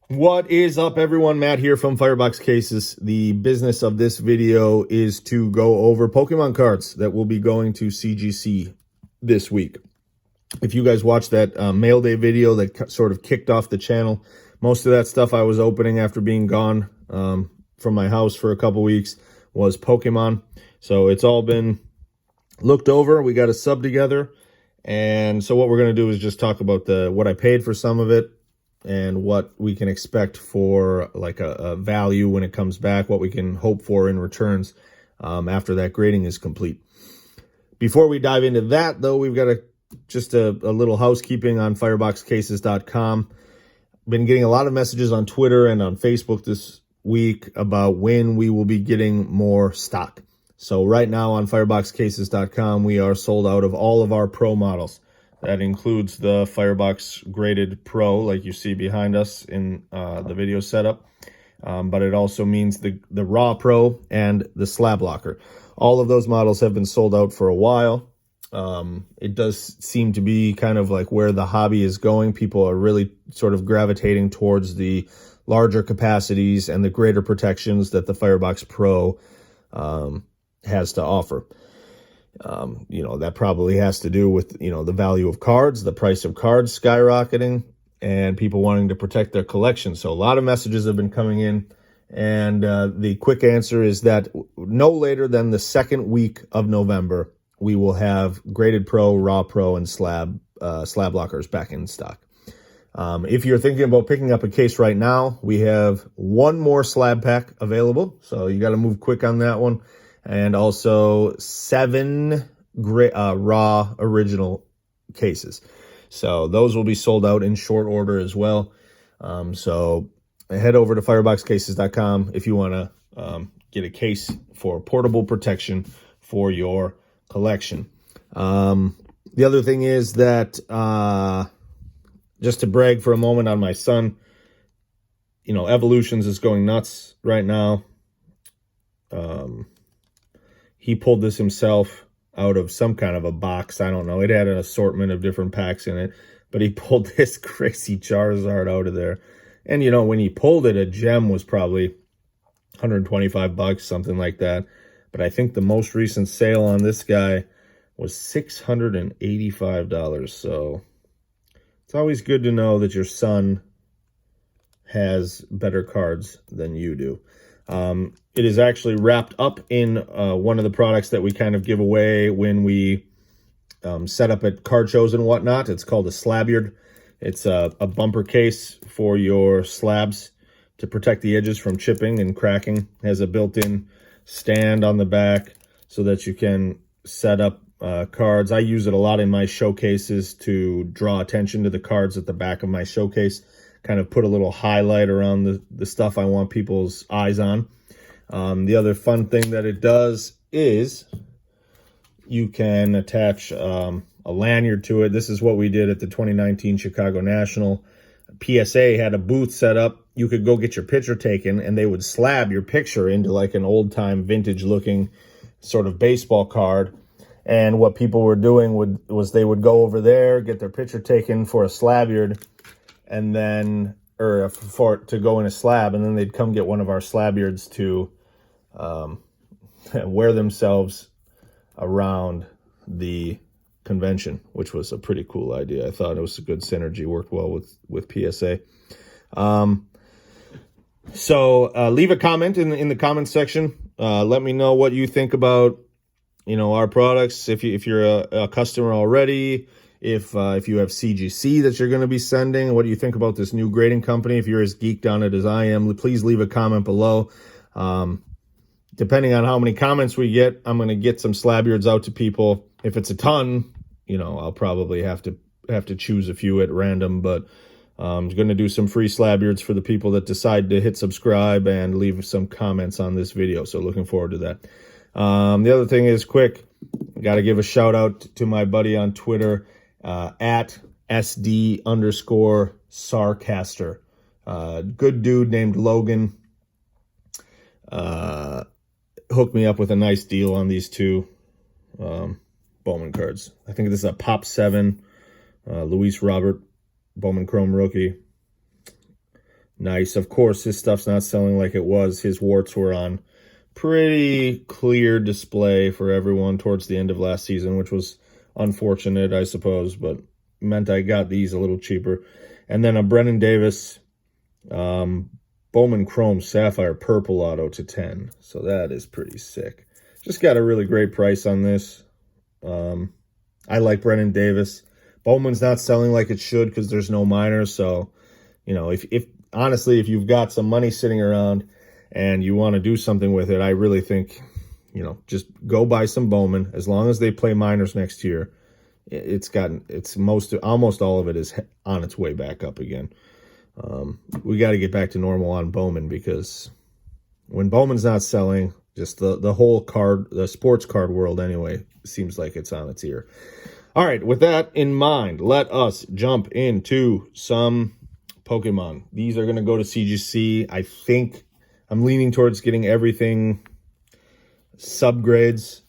What is up, everyone? Matt here from Firebox Cases. The business of this video is to go over Pokemon cards that will be going to CGC this week. If you guys watched that mail day video that sort of kicked off the channel, most of that stuff I was opening after being gone from my house for a couple weeks was Pokemon. So it's all been looked over. We got a sub together. And so what we're going to do is just talk about what I paid for some of it, and what we can expect for like a value when it comes back, what we can hope for in returns after that grading is complete. Before we dive into that, though, we've got just a little housekeeping on fireboxcases.com. Been getting a lot of messages on Twitter and on Facebook this week about when we will be getting more stock. So right now on fireboxcases.com, we are sold out of all of our Pro models. That includes the Firebox Graded Pro, like you see behind us in the video setup. But it also means the Raw Pro and the Slab Locker. All of those models have been sold out for a while. It does seem to be kind of like where the hobby is going. People are really sort of gravitating towards the larger capacities and the greater protections that the Firebox Pro has to offer. That probably has to do with, the value of cards, the price of cards skyrocketing, and people wanting to protect their collection. So a lot of messages have been coming in, and the quick answer is that no later than the second week of November, we will have Graded Pro, Raw Pro, and Slab Lockers back in stock. If you're thinking about picking up a case right now, we have one more Slab pack available, so you got to move quick on that one. And also 7 raw original cases. So those will be sold out in short order as well. So head over to fireboxcases.com if you want to get a case for portable protection for your collection. The other thing is that, just to brag for a moment on my son, Evolutions is going nuts right now. He pulled this himself out of some kind of a box. I don't know. It had an assortment of different packs in it. But he pulled this crazy Charizard out of there. And, when he pulled it, a gem was probably $125, something like that. But I think the most recent sale on this guy was $685. So it's always good to know that your son has better cards than you do. It is actually wrapped up in one of the products that we kind of give away when we set up at card shows and whatnot. It's called a Slabyard. It's a bumper case for your slabs to protect the edges from chipping and cracking. It has a built-in stand on the back so that you can set up cards. I use it a lot in my showcases to draw attention to the cards at the back of my showcase, kind of put a little highlight around the stuff I want people's eyes on. The other fun thing that it does is you can attach a lanyard to it. This is what we did at the 2019 Chicago National. PSA had a booth set up. You could go get your picture taken, and they would slab your picture into like an old-time vintage-looking sort of baseball card. And what people were doing was they would go over there, get their picture taken for a Slabyard, and then to go in a slab, and then they'd come get one of our Slabyards to wear themselves around the convention, which was a pretty cool idea. I thought it was a good synergy, worked well with PSA. So leave a comment in the comment section. Let me know what you think about our products. If you're a customer already, if you have CGC that you're going to be sending, what do you think about this new grading company? If you're as geeked on it as I am, please leave a comment below. Depending on how many comments we get, I'm going to get some Slabyards out to people. If it's a ton, I'll probably have to choose a few at random, but I'm going to do some free Slabyards for the people that decide to hit subscribe and leave some comments on this video. So looking forward to that. The other thing is quick. Got to give a shout out to my buddy on Twitter, at SD_Sarcaster. Good dude named Logan. Hooked me up with a nice deal on these two Bowman cards. I think this is a Pop 7 Luis Robert Bowman Chrome rookie. Nice. Of course, his stuff's not selling like it was. His warts were on pretty clear display for everyone towards the end of last season, which was unfortunate, I suppose, but meant I got these a little cheaper. And then a Brennan Davis Bowman Chrome Sapphire Purple Auto to 10. So that is pretty sick. Just got a really great price on this. I like Brennan Davis. Bowman's not selling like it should because there's no minors. So, you know, if honestly, if you've got some money sitting around and you want to do something with it, I really think, you know, just go buy some Bowman. As long as they play minors next year, almost all of it is on its way back up again. We got to get back to normal on Bowman, because when Bowman's not selling, just the whole the sports card world anyway, seems like it's on its ear. All right, with that in mind, let us jump into some Pokemon. These are going to go to CGC. I think I'm leaning towards getting everything subgrades.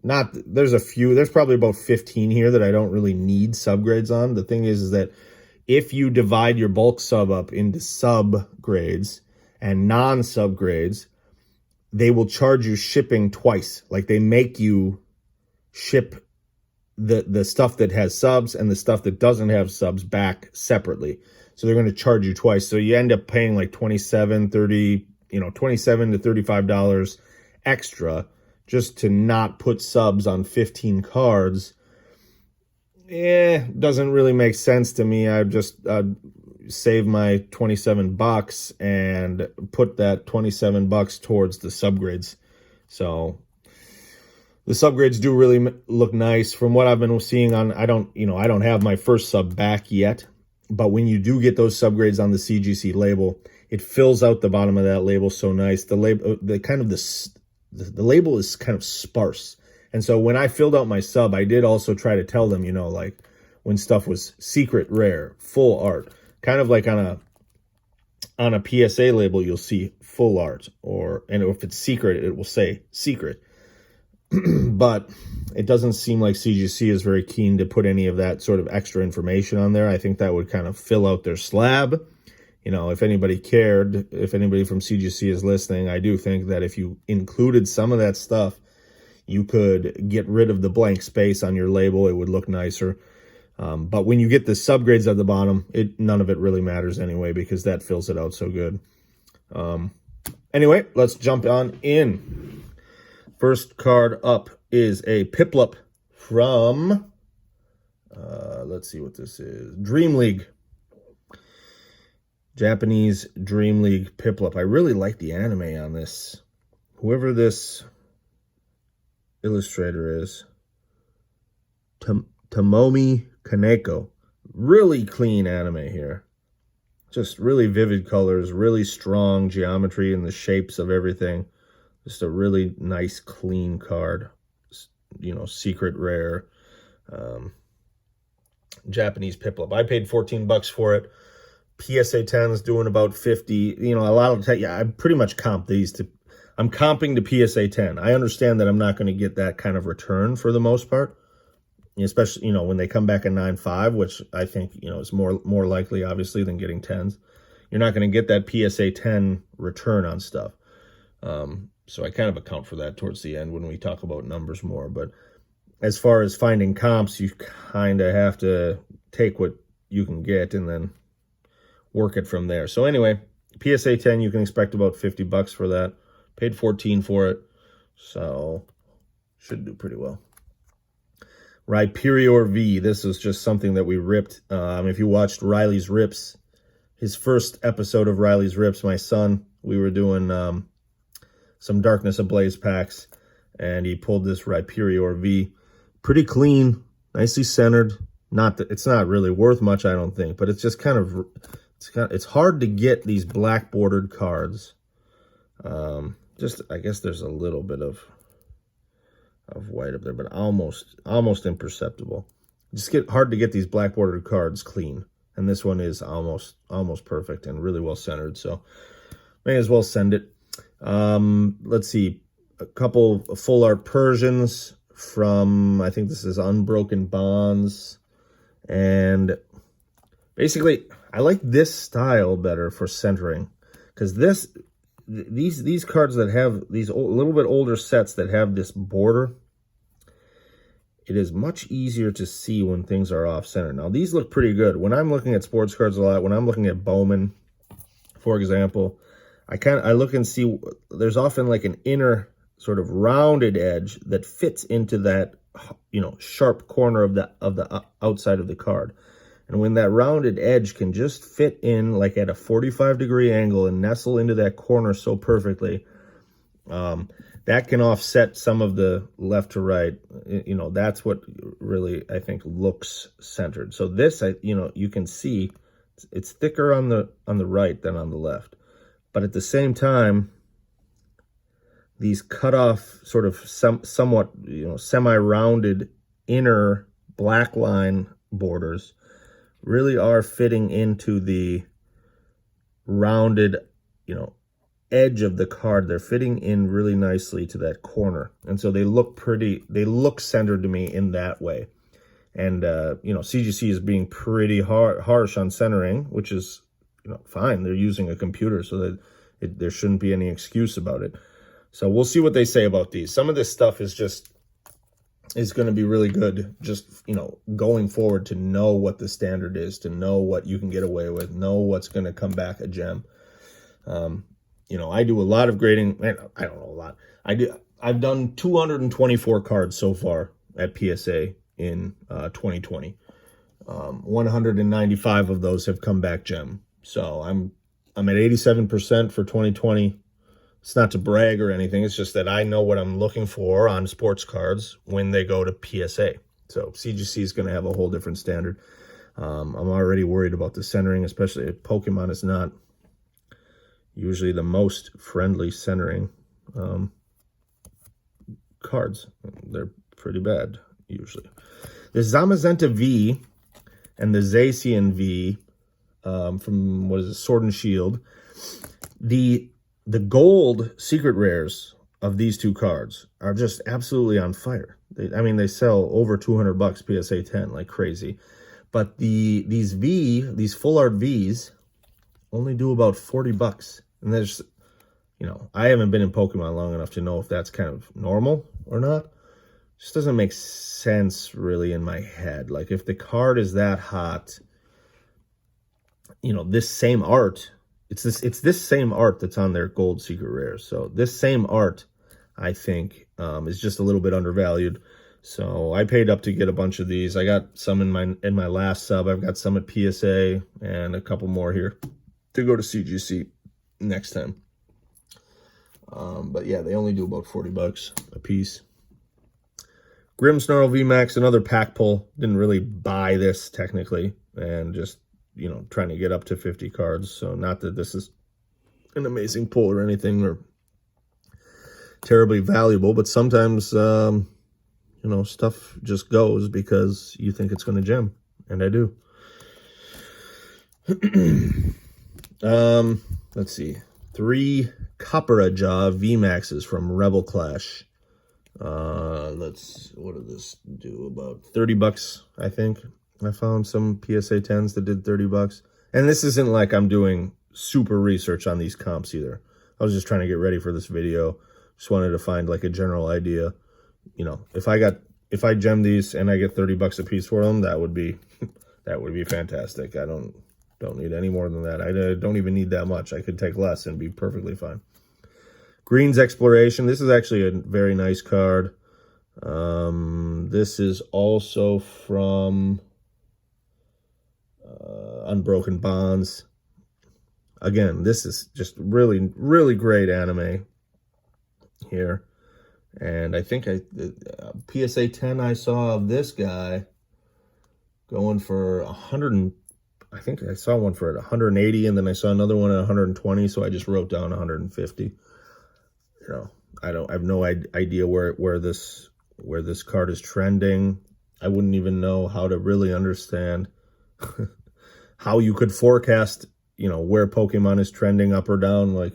There's a few. There's probably about 15 here that I don't really need subgrades on. The thing is that if you divide your bulk sub up into subgrades and non-subgrades, they will charge you shipping twice. Like, they make you ship the stuff that has subs and the stuff that doesn't have subs back separately. So they're going to charge you twice. So you end up paying like $27 to $35 extra just to not put subs on 15 cards. Doesn't really make sense to me. I'd save my $27 and put that $27 towards the subgrades. So the subgrades do really look nice. From what I've been seeing on, I don't have my first sub back yet, but when you do get those subgrades on the CGC label, it fills out the bottom of that label so nice. The label, the label is kind of sparse. And so when I filled out my sub, I did also try to tell them, like when stuff was secret, rare, full art, kind of like on a PSA label, you'll see full art, and if it's secret, it will say secret. But it doesn't seem like CGC is very keen to put any of that sort of extra information on there. I think that would kind of fill out their slab. If anybody cared, if anybody from CGC is listening, I do think that if you included some of that stuff, you could get rid of the blank space on your label. It would look nicer. But when you get the subgrades at the bottom, none of it really matters anyway, because that fills it out so good. Anyway, let's jump on in. First card up is a Piplup from, let's see what this is, Dream League. Japanese Dream League Piplup. I really like the anime on this. Whoever this illustrator is, Tomomi Kaneko. Really clean anime here. Just really vivid colors, really strong geometry in the shapes of everything. Just a really nice, clean card. Secret rare. Japanese Piplup. I paid $14 for it. PSA 10 is doing about 50. A lot of I pretty much comp these to. I'm comping to PSA 10. I understand that I'm not going to get that kind of return for the most part, especially when they come back at 9.5, which I think is more likely, obviously, than getting 10s. You're not going to get that PSA 10 return on stuff. So I kind of account for that towards the end when we talk about numbers more. But as far as finding comps, you kind of have to take what you can get and then work it from there. So anyway, PSA 10, you can expect about $50 for that. Paid $14 for it, so should do pretty well. Rhyperior V. This is just something that we ripped. If you watched Riley's Rips, his first episode of Riley's Rips, my son, we were doing some Darkness Ablaze packs, and he pulled this Rhyperior V. Pretty clean, nicely centered. It's not really worth much, I don't think, but it's just it's hard to get these black bordered cards. I guess there's a little bit of white up there, but almost imperceptible. Hard to get these black bordered cards clean, and this one is almost perfect and really well centered. So may as well send it. Let's see, a couple of full art Persians from, I think this is Unbroken Bonds, and basically I like this style better for centering, because these cards that have these a little bit older sets that have this border, it is much easier to see when things are off center. Now these look pretty good. When I'm looking at sports cards a lot, when I'm looking at Bowman, for example, I look and see there's often like an inner sort of rounded edge that fits into that, you know, sharp corner of the outside of the card. And when that rounded edge can just fit in like at a 45-degree angle and nestle into that corner so perfectly, that can offset some of the left to right. You know, that's what really, I think, looks centered. So this, you know, you can see it's thicker on the right than on the left. But at the same time, these cut off sort of somewhat, you know, semi-rounded inner black line borders really are fitting into the rounded, you know, edge of the card. They're fitting in really nicely to that corner. And so they look centered to me in that way. And, you know, CGC is being pretty harsh on centering, which is, you know, fine. They're using a computer, so that there shouldn't be any excuse about it. So we'll see what they say about these. Some of this stuff is going to be really good, just, you know, going forward, to know what the standard is, to know what you can get away with, know what's going to come back a gem. You know, I do a lot of grading. I don't know a lot. I've done 224 cards so far at PSA in 2020. 195 of those have come back gem. So I'm at 87% for 2020. It's not to brag or anything. It's just that I know what I'm looking for on sports cards when they go to PSA. So CGC is going to have a whole different standard. I'm already worried about the centering, especially if Pokemon is not usually the most friendly centering cards. They're pretty bad, usually. The Zamazenta V and the Zacian V from, what is it, Sword and Shield. The gold secret rares of these two cards are just absolutely on fire. They sell over $200 PSA 10 like crazy. But these full art Vs only do about $40. And there's, you know, I haven't been in Pokemon long enough to know if that's kind of normal or not. It just doesn't make sense really in my head. Like, if the card is that hot, you know, this same art, it's this same art that's on their gold secret rares. So this same art, I think, is just a little bit undervalued. So I paid up to get a bunch of these. I got some in my last sub. I've got some at PSA and a couple more here to go to CGC next time. But yeah, they only do about $40 a piece. Grimmsnarl VMAX, another pack pull. Didn't really buy this technically, and just, you know, trying to get up to 50 cards. So not that this is an amazing pull or anything, or terribly valuable, but sometimes, you know, stuff just goes because you think it's going to gem, and I do. Let's see. 3 Copperajah VMAXs from Rebel Clash. What did this do? About $30, I think. I found some PSA 10s that did $30. And this isn't like I'm doing super research on these comps either. I was just trying to get ready for this video. Just wanted to find like a general idea. You know, if I gem these and I get $30 a piece for them, that would be fantastic. I don't need any more than that. I don't even need that much. I could take less and be perfectly fine. Green's Exploration. This is actually a very nice card. This is also from Unbroken Bonds. Again, this is just really, really great anime here. And I think PSA 10 I saw of this guy going for 100. I think I saw one for 180, and then I saw another one at 120. So I just wrote down 150. You know, I have no idea where this card is trending. I wouldn't even know how to really understand how you could forecast, you know, where Pokemon is trending up or down, like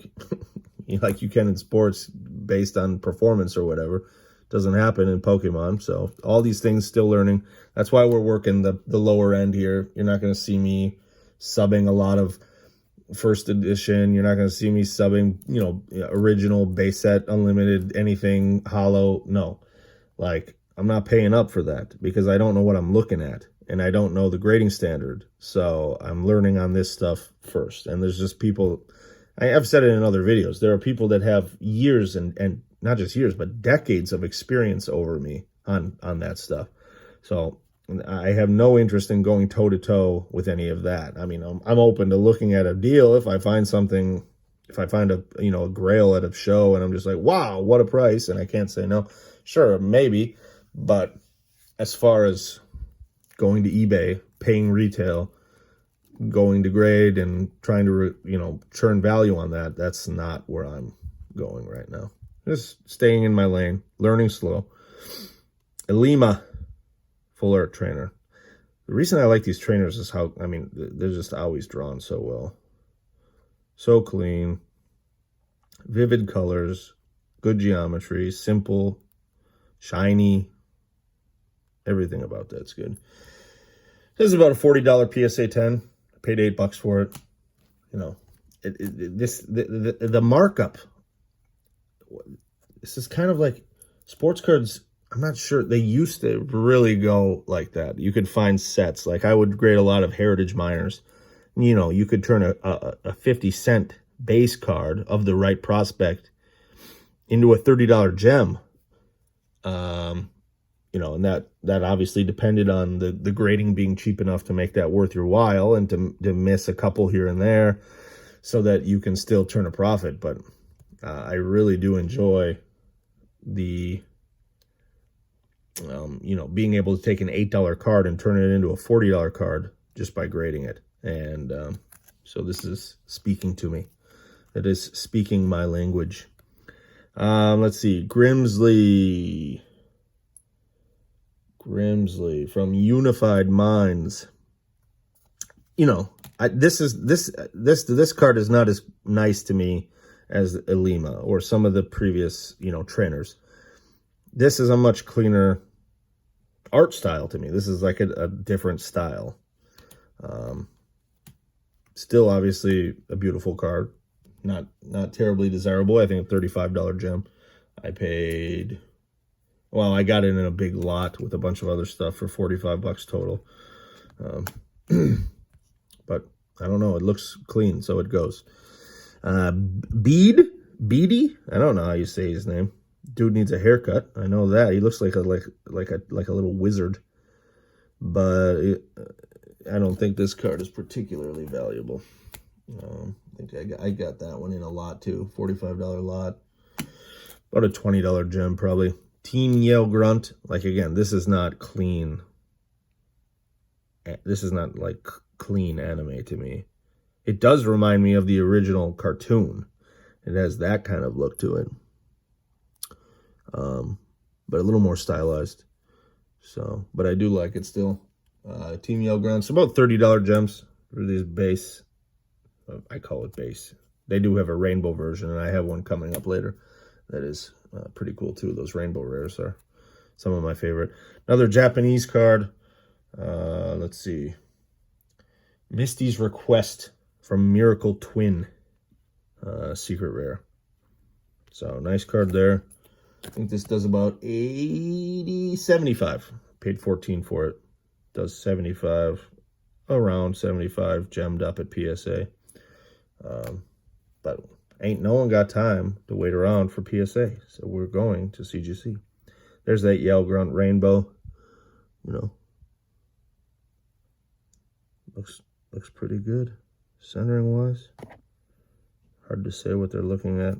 like you can in sports based on performance or whatever. Doesn't happen in Pokemon. So all these things, still learning. That's why we're working the lower end here. You're not going to see me subbing a lot of first edition. You're not going to see me subbing, you know, original, base set, unlimited, anything, hollow. No. Like, I'm not paying up for that because I don't know what I'm looking at and I don't know the grading standard. So I'm learning on this stuff first. And there's just people, I've said it in other videos, there are people that have years and not just years, but decades of experience over me on that stuff. So I have no interest in going toe-to-toe with any of that. I mean, I'm open to looking at a deal if I find something, if I find a, you know, a grail at a show and I'm just like, wow, what a price, and I can't say no. Sure, maybe, but as far as going to eBay, paying retail, going to grade and trying to, you know, churn value on that, that's not where I'm going right now. Just staying in my lane, learning slow. Elima, full art trainer. The reason I like these trainers is how, I mean, they're just always drawn so well. So clean, vivid colors, good geometry, simple, shiny. Everything about that's good. This is about a $40 PSA 10. I paid $8 for it. You know, the markup. This is kind of like sports cards. I'm not sure. They used to really go like that. You could find sets. Like I would grade a lot of Heritage Minors. You know, you could turn a 50-cent base card of the right prospect into a $30 gem. You know, and that obviously depended on the grading being cheap enough to make that worth your while and to miss a couple here and there so that you can still turn a profit. But I really do enjoy the, you know, being able to take an $8 card and turn it into a $40 card just by grading it. And so this is speaking to me. It is speaking my language. Let's see. Grimsley from Unified Minds. You know, this card is not as nice to me as Elima or some of the previous, you know, trainers. This is a much cleaner art style to me. This is like a different style. Still obviously a beautiful card. Not terribly desirable. I think a $35 gem. I paid, well, I got it in a big lot with a bunch of other stuff for $45 total. But I don't know. It looks clean, so it goes. Beady? I don't know how you say his name. Dude needs a haircut. I know that. He looks like a little wizard. But I don't think this card is particularly valuable. I think I got that one in a lot too. $45 lot. About a $20 gem probably. Team Yell Grunt. Like again, this is not clean. This is not like clean anime to me. It does remind me of the original cartoon. It has that kind of look to it. But a little more stylized. So, but I do like it still. Team Yell Grunt. It's about $30 gems for these base. I call it base. They do have a rainbow version, and I have one coming up later. That is pretty cool too. Those rainbow rares are some of my favorite. Another Japanese card. Let's see. Misty's Request from Miracle Twin. Secret rare. So nice card there. I think this does about 75. Paid 14 for it. Does 75, around 75, gemmed up at PSA. But ain't no one got time to wait around for PSA, so we're going to CGC. There's that Yell Grunt Rainbow. You know, looks pretty good, centering wise. Hard to say what they're looking at.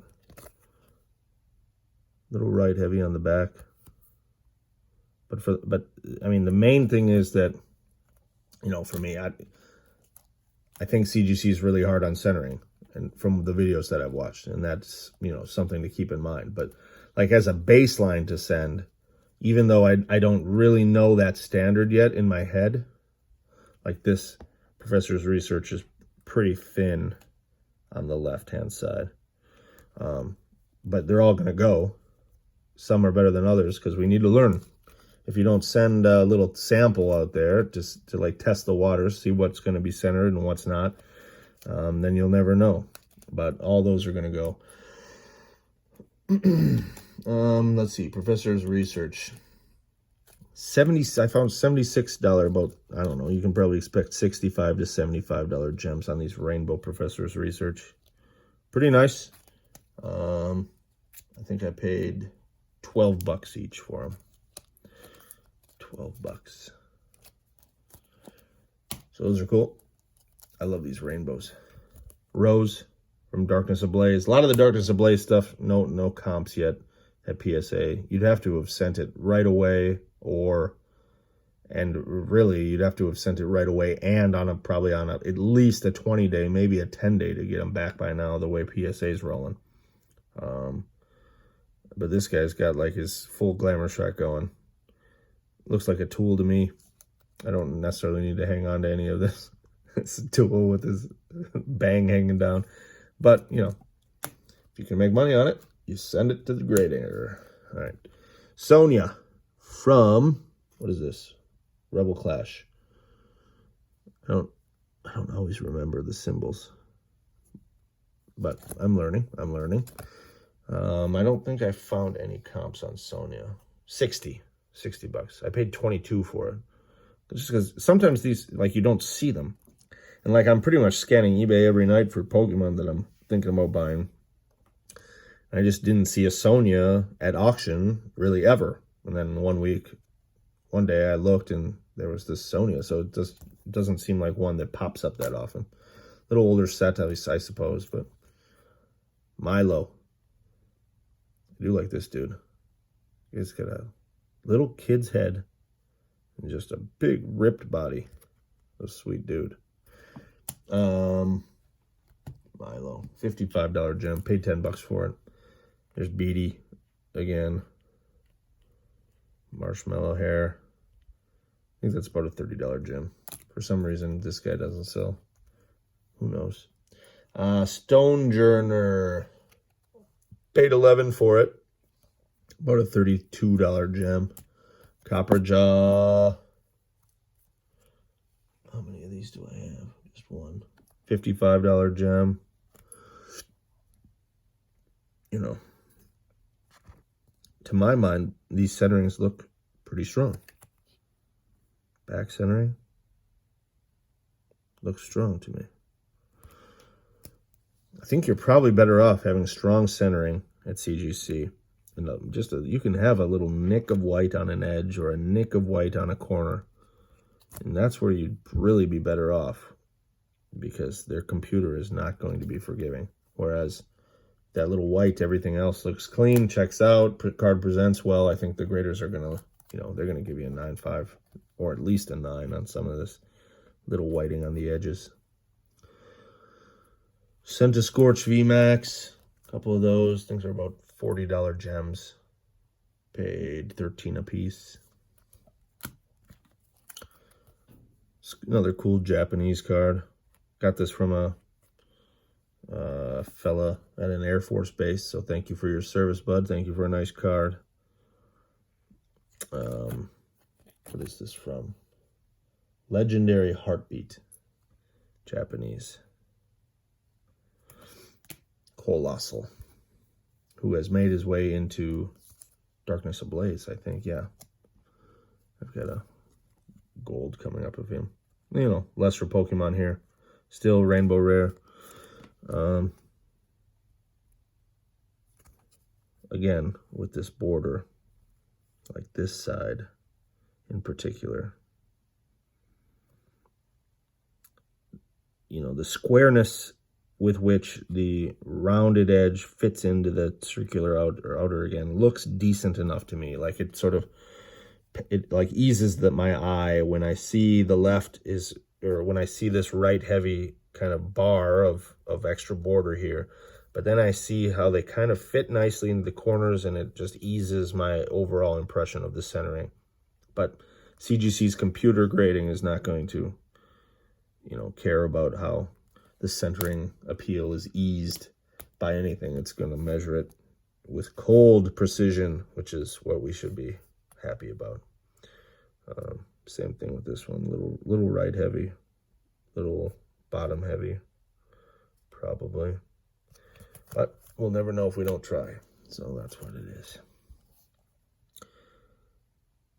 Little right heavy on the back. But I mean, the main thing is that, you know, for me, I think CGC is really hard on centering, and from the videos that I've watched, and that's, you know, something to keep in mind. But like as a baseline to send, even though I don't really know that standard yet in my head, like this professor's research is pretty thin on the left-hand side. But they're all going to go. Some are better than others because we need to learn. if you don't send a little sample out there just to like test the waters, see what's going to be centered and what's not, then you'll never know. But all those are going to go. Let's see, Professor's Research. I found $76 about, I don't know, you can probably expect $65 to $75 gems on these Rainbow Professor's Research. Pretty nice. I think I paid 12 bucks each for them. 12 bucks. So those are cool. I love these rainbows. Rose from Darkness Ablaze. A lot of the Darkness Ablaze stuff, no comps yet at PSA. You'd have to have sent it right away, and really you'd have to have sent it right away and probably on at least a 20-day, maybe a 10-day to get them back by now, the way PSA's rolling. But this guy's got like his full glamour shot going. Looks like a tool to me. I don't necessarily need to hang on to any of this. It's a tool with his bang hanging down. But, you know, if you can make money on it, you send it to the gradator. All right. Sonia from, what is this? Rebel Clash. I don't always remember the symbols. But I'm learning. I don't think I found any comps on Sonia. 60 bucks. I paid 22 for it. Just because sometimes these, like, you don't see them. And, like, I'm pretty much scanning eBay every night for Pokemon that I'm thinking about buying. And I just didn't see a Sonia at auction, really, ever. And then one day I looked and there was this Sonia. So it just doesn't seem like one that pops up that often. Little older set, I suppose, but Milo. I do like this dude. He's got a little kid's head and just a big ripped body. A sweet dude. Milo, $55 gem. Paid 10 bucks for it. There's Beatty again. Marshmallow hair. I think that's about a $30 gem. For some reason, this guy doesn't sell. Who knows? Stonejourner. Paid 11 for it. About a $32 gem. Copper Jaw. How many of these do I have? Just one. $55 gem. You know, to my mind, these centerings look pretty strong. Back centering looks strong to me. I think you're probably better off having strong centering at CGC. And you can have a little nick of white on an edge or a nick of white on a corner. And that's where you'd really be better off, because their computer is not going to be forgiving. Whereas that little white, everything else looks clean, checks out, card presents well. I think the graders are going to, they're going to give you a 9.5 or at least a 9 on some of this little whiting on the edges. Centiscorch VMAX, a couple of those. Things are about $40 gems. Paid 13 a piece. Another cool Japanese card. Got this from a fella at an Air Force base, so thank you for your service, bud. Thank you for a nice card. What is this from? Legendary Heartbeat. Japanese. Colossal. Who has made his way into Darkness Ablaze, I think, yeah. I've got a gold coming up of him. Lesser Pokemon here. Still Rainbow Rare. Again, with this border, like this side in particular. The squareness with which the rounded edge fits into the circular outer again looks decent enough to me. Like it like eases my eye when I see the left when I see this right heavy kind of bar of extra border here. But then I see how they kind of fit nicely into the corners, and it just eases my overall impression of the centering. But CGC's computer grading is not going to, care about how the centering appeal is eased by anything. It's going to measure it with cold precision, which is what we should be happy about. Same thing with this one. Little right heavy, little bottom heavy, probably. But we'll never know if we don't try. So that's what it is.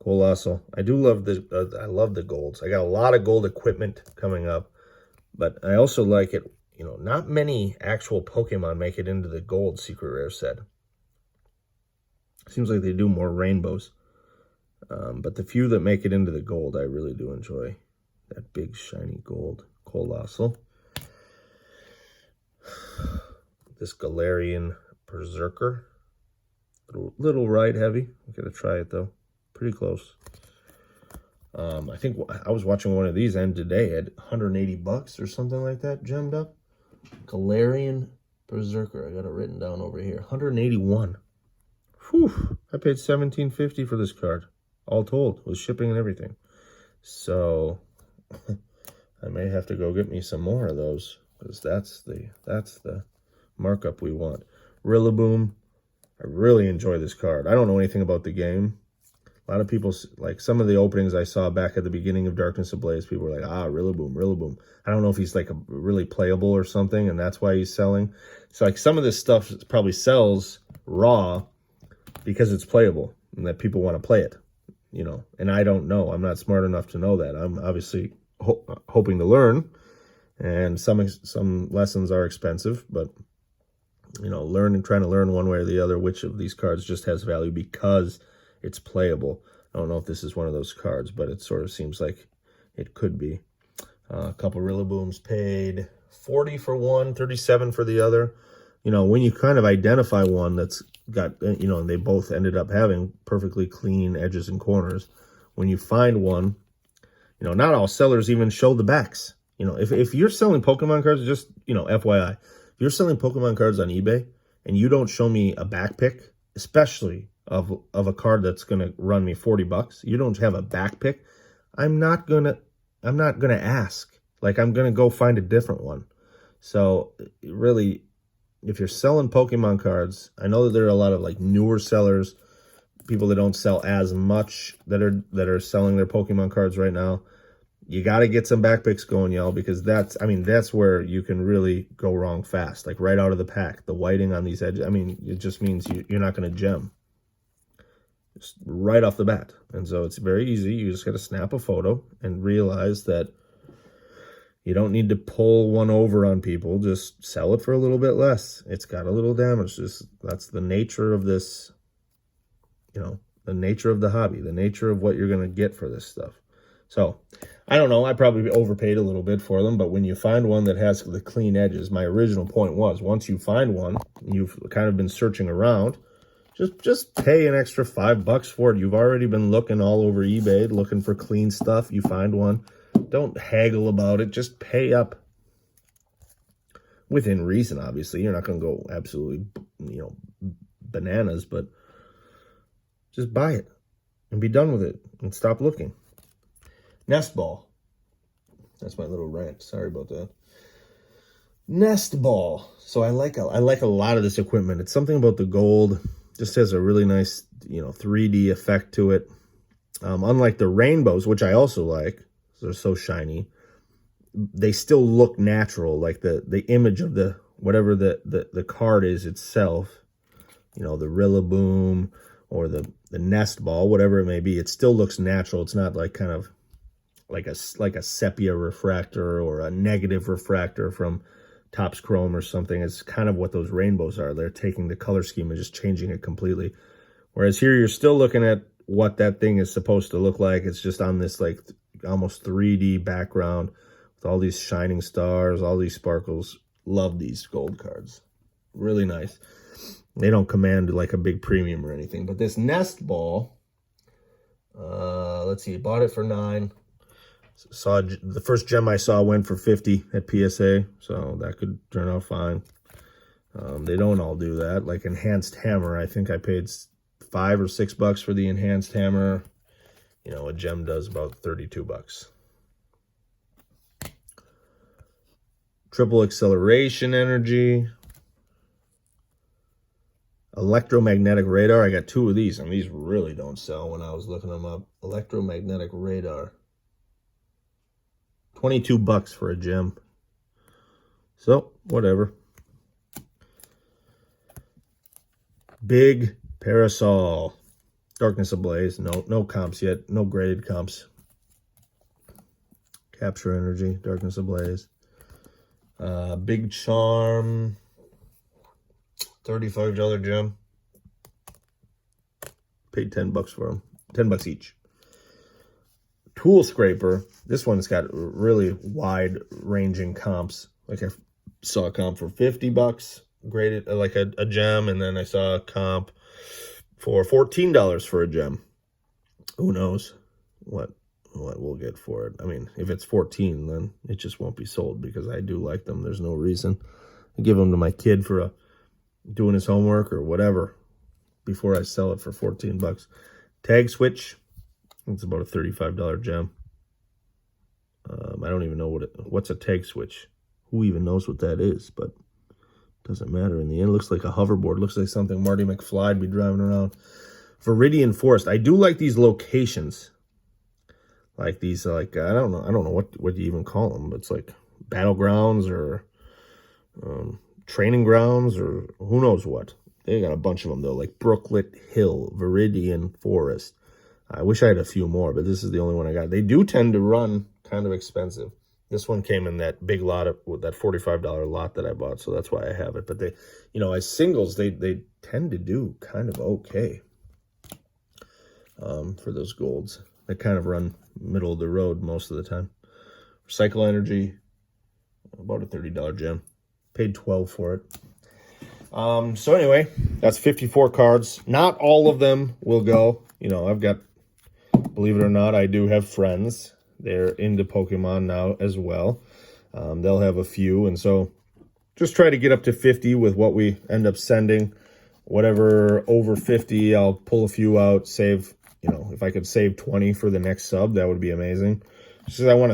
Colossal. I do love the I love the golds. I got a lot of gold equipment coming up, but I also like it. You know, not many actual Pokemon make it into the gold secret rare set. Seems like they do more rainbows. But the few that make it into the gold, I really do enjoy. That big shiny gold. Colossal. This Galarian Berserker. Little right heavy. I'm going to try it though. Pretty close. I think I was watching one of these end today at 180 bucks or something like that, gemmed up. Galarian Berserker. I got it written down over here. 181. Whew. I paid $17.50 for this card. All told, with shipping and everything. So I may have to go get me some more of those, because that's the markup we want. Rillaboom. I really enjoy this card. I don't know anything about the game. A lot of people, like some of the openings I saw back at the beginning of Darkness Ablaze, people were like, Rillaboom, Rillaboom. I don't know if he's like really playable or something, and that's why he's selling. So like some of this stuff probably sells raw because it's playable and that people want to play it, you know. And I don't know. I'm not smart enough to know that. I'm obviously hoping to learn, and some lessons are expensive, but you know, trying to learn one way or the other which of these cards just has value because it's playable. I don't know if this is one of those cards, but it sort of seems like it could be. A couple Rillabooms paid $40 for one, $37 for the other. You know, when you kind of identify one that's got, you know, and they both ended up having perfectly clean edges and corners. When you find one, you know, not all sellers even show the backs. You know, if you're selling Pokemon cards, just, you know, FYI, if you're selling Pokemon cards on eBay and you don't show me a back pick, especially of a card that's going to run me 40 bucks, you don't have a back pick, I'm not going to ask. Like, I'm going to go find a different one. So really, if you're selling Pokemon cards, I know that there are a lot of like newer sellers, people that don't sell as much that are selling their Pokemon cards right now. You got to get some back picks going, y'all, because that's where you can really go wrong fast. Like right out of the pack, the whiting on these edges, I mean, it just means you're not going to gem. Just right off the bat. And so it's very easy. You just got to snap a photo and realize that you don't need to pull one over on people. Just sell it for a little bit less. It's got a little damage. That's the nature of this, you know, the nature of the hobby, the nature of what you're going to get for this stuff. So, I don't know. I probably overpaid a little bit for them, but when you find one that has the clean edges, my original point was, once you find one, you've kind of been searching around, just pay an extra $5 for it. You've already been looking all over eBay, looking for clean stuff. You find one. Don't haggle about it. Just pay up. Within reason, obviously. You're not going to go absolutely, you know, bananas, but just buy it and be done with it and stop looking. Nest Ball. That's my little rant. Sorry about that. Nest Ball. So I like a lot of this equipment. It's something about the gold. Just has a really nice, you know, 3D effect to it. Unlike the rainbows, which I also like, they're so shiny, they still look natural. Like the image of the whatever the card is itself, you know, the Rillaboom or the Nest Ball, whatever it may be, it still looks natural. It's not like kind of like a sepia refractor or a negative refractor from Topps Chrome or something. It's kind of what those rainbows are. They're taking the color scheme and just changing it completely. Whereas here you're still looking at what that thing is supposed to look like. It's just on this like almost 3D background with all these shining stars, all these sparkles. Love these gold cards. Really nice. They don't command like a big premium or anything. But this Nest Ball, let's see, bought it for $9. Saw the first gem I saw went for $50 at PSA, so that could turn out fine. They don't all do that. Like Enhanced Hammer, I think I paid $5 or $6 for the Enhanced Hammer. You know, a gem does about $32. Triple Acceleration Energy. Electromagnetic radar. I got 2 of these, and these really don't sell when I was looking them up. Electromagnetic radar. $22 for a gem. So, whatever. Big Parasol. Darkness Ablaze. No comps yet. No graded comps. Capture Energy. Darkness Ablaze. Big Charm. $35 gem. Paid $10 for them. $10 each. Tool Scraper. This one's got really wide ranging comps. Like I saw a comp for $50 graded, like a gem, and then I saw a comp for $14 for a gem. Who knows what we'll get for it. I mean, if it's 14, then it just won't be sold because I do like them. There's no reason. I give them to my kid for doing his homework or whatever before I sell it for $14. Tag Switch. It's about a $35 gem. I don't even know what's a tag switch. Who even knows what that is? But it doesn't matter in the end. It looks like a hoverboard. It looks like something Marty McFly'd be driving around. Viridian Forest. I do like these locations. Like these, like I don't know what you even call them. But it's like battlegrounds or training grounds or who knows what. They got a bunch of them though, like Brooklet Hill, Viridian Forest. I wish I had a few more, but this is the only one I got. They do tend to run kind of expensive. This one came in that big lot with that $45 lot that I bought, so that's why I have it. But they, as singles, they tend to do kind of okay for those golds. They kind of run middle of the road most of the time. Recycle Energy, about a $30 gem. Paid $12 for it. So anyway, that's 54 cards. Not all of them will go. I've got, believe it or not, I do have friends. They're into Pokemon now as well. They'll have a few. And so just try to get up to 50 with what we end up sending. Whatever over 50, I'll pull a few out, save, if I could save 20 for the next sub, that would be amazing. Just because I want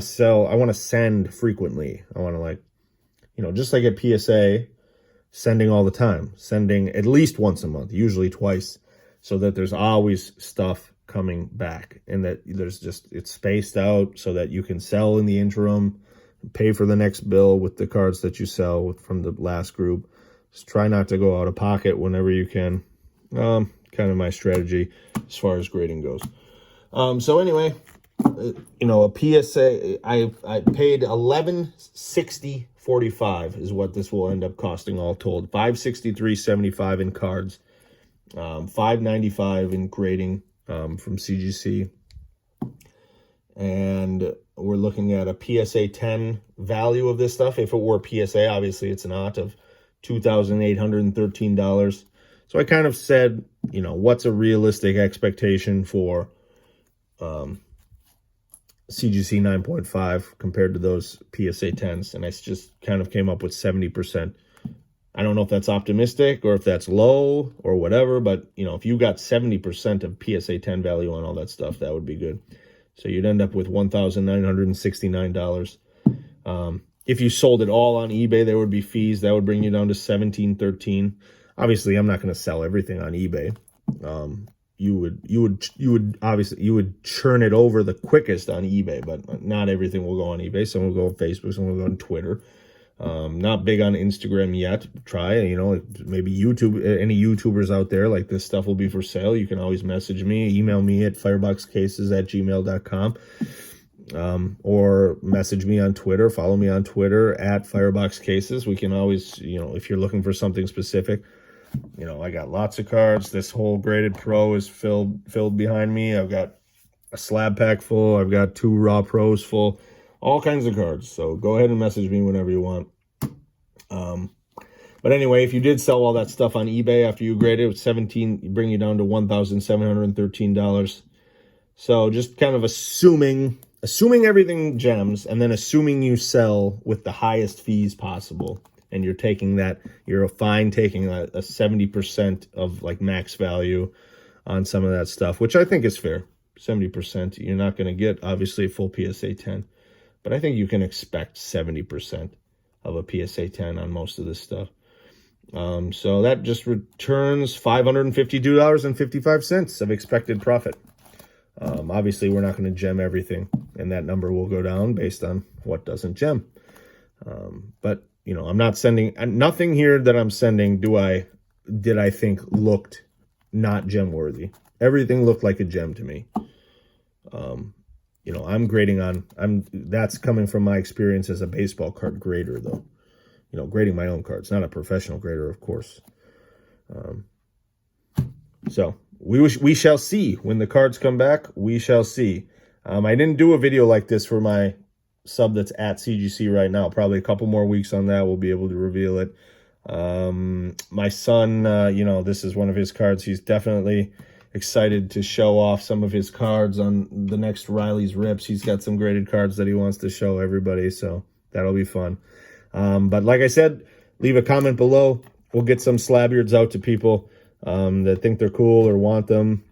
to send frequently. I want to just like at PSA, sending all the time. Sending at least once a month, usually twice, so that there's always stuff coming back and that it's spaced out so that you can sell in the interim, pay for the next bill with the cards that you sell from the last group. Just try not to go out of pocket whenever you can. Kind of my strategy as far as grading goes. So anyway, a PSA, I paid $1160.45 is what this will end up costing all told. $563.75 in cards. $595 in grading from CGC, and we're looking at a PSA 10 value of this stuff. If it were PSA, obviously it's not, of $2,813. So I kind of said, what's a realistic expectation for CGC 9.5 compared to those PSA 10s, and I just kind of came up with 70%. I don't know if that's optimistic or if that's low or whatever, but, if you got 70% of PSA 10 value on all that stuff, that would be good. So you'd end up with $1,969. If you sold it all on eBay, there would be fees. That would bring you down to $1,713. Obviously, I'm not going to sell everything on eBay. You would churn it over the quickest on eBay, but not everything will go on eBay. Some will go on Facebook, some will go on Twitter. Not big on Instagram yet. Try, maybe YouTube, any YouTubers out there, like this stuff will be for sale. You can always message me, email me at fireboxcases@gmail.com, or message me on Twitter, follow me on Twitter at fireboxcases. We can always, if you're looking for something specific, I got lots of cards. This whole graded pro is filled behind me. I've got a slab pack full. I've got 2 raw pros full. All kinds of cards. So go ahead and message me whenever you want. But anyway, if you did sell all that stuff on eBay after you graded, it was bring you down to $1,713. So just kind of assuming everything gems, and then assuming you sell with the highest fees possible, and you're taking you're fine taking a 70% of like max value on some of that stuff, which I think is fair. 70%. You're not going to get obviously a full PSA 10. But I think you can expect 70% of a PSA 10 on most of this stuff. So that just returns $552.55 of expected profit. Obviously, we're not going to gem everything, and that number will go down based on what doesn't gem. But, you know, I'm not sending, nothing here that I'm sending did I think looked not gem worthy. Everything looked like a gem to me. You know, I'm grading on, that's coming from my experience as a baseball card grader, though. You know, grading my own cards, not a professional grader, of course. So we shall see when the cards come back. We shall see. I didn't do a video like this for my sub that's at CGC right now. Probably a couple more weeks on that, we'll be able to reveal it. My son, you know, this is one of his cards. He's definitely excited to show off some of his cards on the next Riley's Rips. He's got some graded cards that he wants to show everybody, so that'll be fun. But like I said, leave a comment below. We'll get some slabbeards out to people that think they're cool or want them.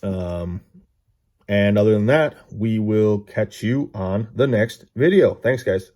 And other than that, we will catch you on the next video. Thanks, guys.